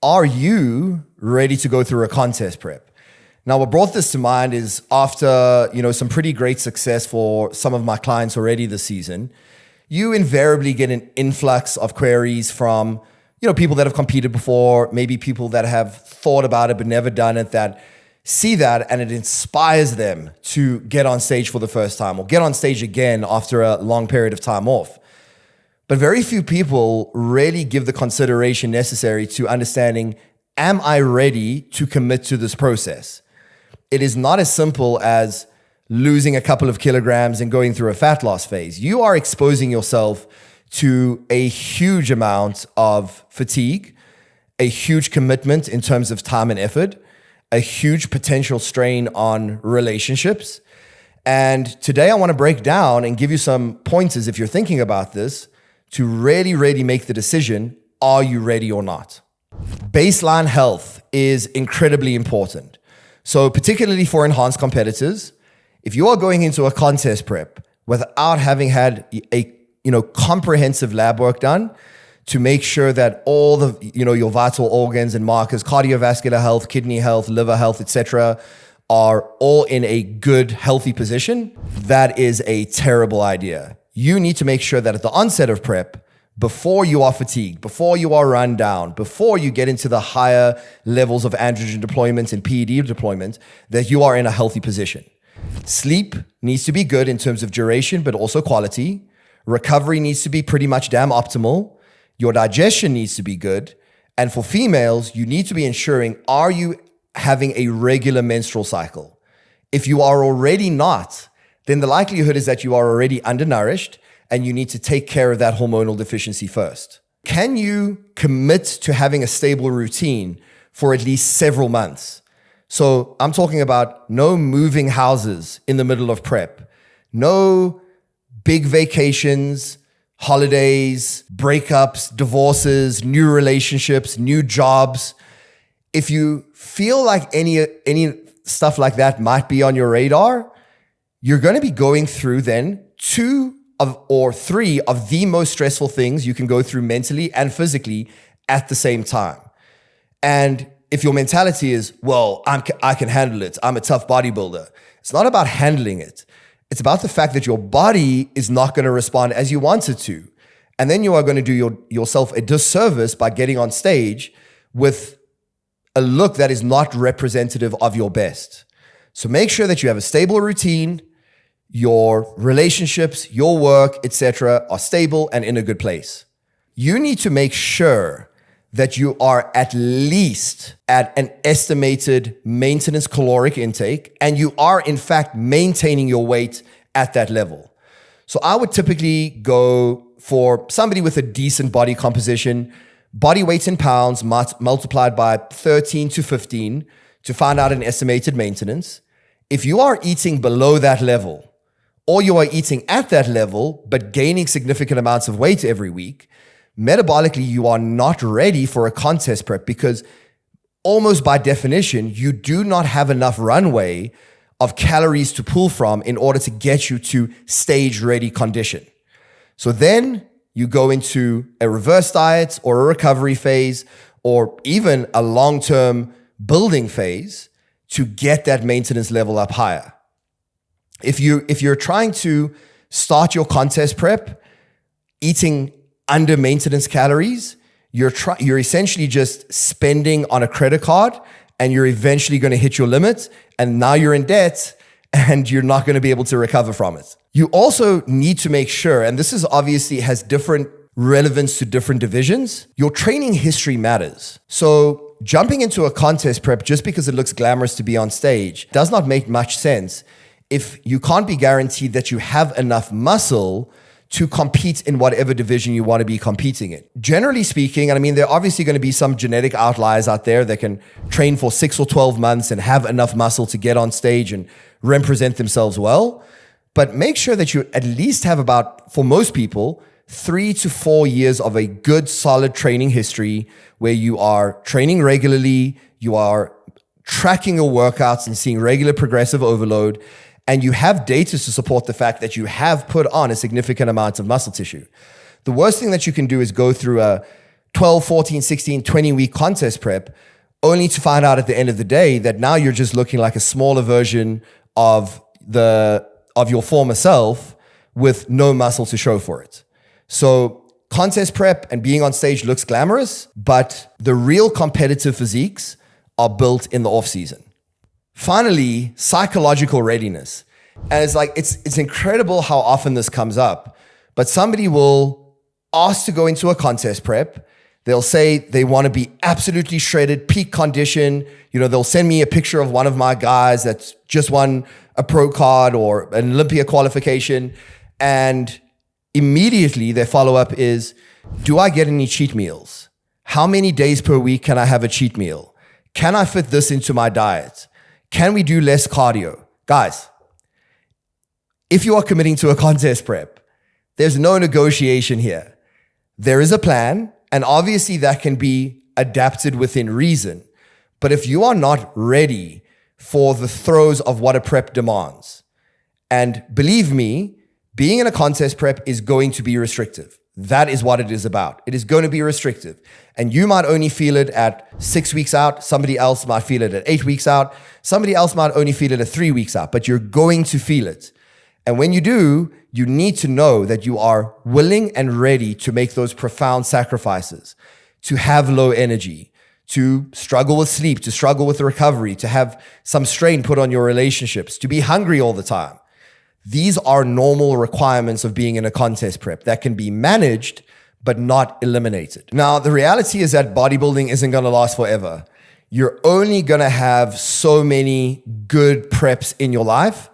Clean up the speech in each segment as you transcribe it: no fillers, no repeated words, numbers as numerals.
are you ready to go through a contest prep? Now, what brought this to mind is after, some pretty great success for some of my clients already this season, you invariably get an influx of queries from, people that have competed before, maybe people that have thought about it but never done it, that see that and it inspires them to get on stage for the first time or get on stage again after a long period of time off. But very few people really give the consideration necessary to understanding, am I ready to commit to this process? It is not as simple as losing a couple of kilograms and going through a fat loss phase. You are exposing yourself to a huge amount of fatigue, a huge commitment in terms of time and effort, a huge potential strain on relationships. And today I want to break down and give you some pointers if you're thinking about this to really, really make the decision, are you ready or not? Baseline health is incredibly important. So particularly for enhanced competitors, if you are going into a contest prep without having had a comprehensive lab work done to make sure that all the your vital organs and markers, cardiovascular health, kidney health, liver health, etc., are all in a good, healthy position, that is a terrible idea. You need to make sure that at the onset of prep, before you are fatigued, before you are run down, before you get into the higher levels of androgen deployment and PED deployment, that you are in a healthy position. Sleep needs to be good in terms of duration, but also quality. Recovery needs to be pretty much damn optimal. Your digestion needs to be good. And for females, you need to be ensuring, are you having a regular menstrual cycle? If you are already not, then the likelihood is that you are already undernourished and you need to take care of that hormonal deficiency first. Can you commit to having a stable routine for at least several months? So I'm talking about no moving houses in the middle of prep, no big vacations, holidays, breakups, divorces, new relationships, new jobs. If you feel like any stuff like that might be on your radar, you're going to be going through then 2 or 3 of the most stressful things you can go through mentally and physically at the same time. And if your mentality is, well, I can handle it, I'm a tough bodybuilder, it's not about handling it. It's about the fact that your body is not going to respond as you want it to. And then you are going to do yourself a disservice by getting on stage with a look that is not representative of your best. So make sure that you have a stable routine, your relationships, your work, etc., are stable and in a good place. You need to make sure that you are at least at an estimated maintenance caloric intake, and you are in fact maintaining your weight at that level. So I would typically go for somebody with a decent body composition, body weight in pounds multiplied by 13 to 15 to find out an estimated maintenance. If you are eating below that level, or you are eating at that level, but gaining significant amounts of weight every week, metabolically, you are not ready for a contest prep because almost by definition, you do not have enough runway of calories to pull from in order to get you to stage-ready condition. So then you go into a reverse diet or a recovery phase or even a long-term building phase to get that maintenance level up higher. If you're trying to start your contest prep eating under maintenance calories, you're essentially just spending on a credit card and you're eventually going to hit your limit and now you're in debt and you're not going to be able to recover from it. You also need to make sure, and this is obviously has different relevance to different divisions, your training history matters. So jumping into a contest prep just because it looks glamorous to be on stage does not make much sense if you can't be guaranteed that you have enough muscle to compete in whatever division you want to be competing in. Generally speaking, and I mean, there are obviously going to be some genetic outliers out there that can train for 6 or 12 months and have enough muscle to get on stage and represent themselves well. But make sure that you at least have about, for most people, 3 to 4 years of a good, solid training history where you are training regularly, you are tracking your workouts and seeing regular progressive overload, and you have data to support the fact that you have put on a significant amount of muscle tissue. The worst thing that you can do is go through a 12, 14, 16, 20-week contest prep, only to find out at the end of the day that now you're just looking like a smaller version of your former self with no muscle to show for it. So contest prep and being on stage looks glamorous, but the real competitive physiques are built in the off season. Finally, psychological readiness. And it's incredible how often this comes up, but somebody will ask to go into a contest prep. They'll say they want to be absolutely shredded, peak condition. They'll send me a picture of one of my guys that's just won a pro card or an Olympia qualification. And immediately their follow-up is, do I get any cheat meals? How many days per week can I have a cheat meal? Can I fit this into my diet? Can we do less cardio? Guys, if you are committing to a contest prep, there's no negotiation here. There is a plan, and obviously that can be adapted within reason. But if you are not ready for the throes of what a prep demands, and believe me, being in a contest prep is going to be restrictive. That is what it is about. It is going to be restrictive. And you might only feel it at 6 weeks out. Somebody else might feel it at 8 weeks out. Somebody else might only feel it at 3 weeks out, but you're going to feel it. And when you do, you need to know that you are willing and ready to make those profound sacrifices, to have low energy, to struggle with sleep, to struggle with recovery, to have some strain put on your relationships, to be hungry all the time. These are normal requirements of being in a contest prep that can be managed, but not eliminated. Now, the reality is that bodybuilding isn't going to last forever. You're only going to have so many good preps in your life.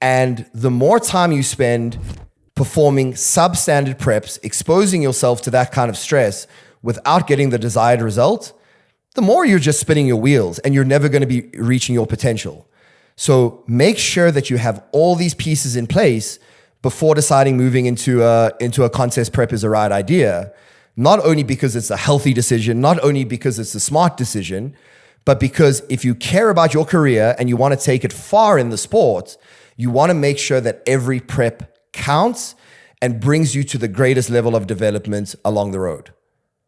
And the more time you spend performing substandard preps, exposing yourself to that kind of stress without getting the desired result, the more you're just spinning your wheels and you're never going to be reaching your potential. So make sure that you have all these pieces in place before deciding moving into a contest prep is the right idea. Not only because it's a healthy decision, not only because it's a smart decision, but because if you care about your career and you want to take it far in the sport, you want to make sure that every prep counts and brings you to the greatest level of development along the road.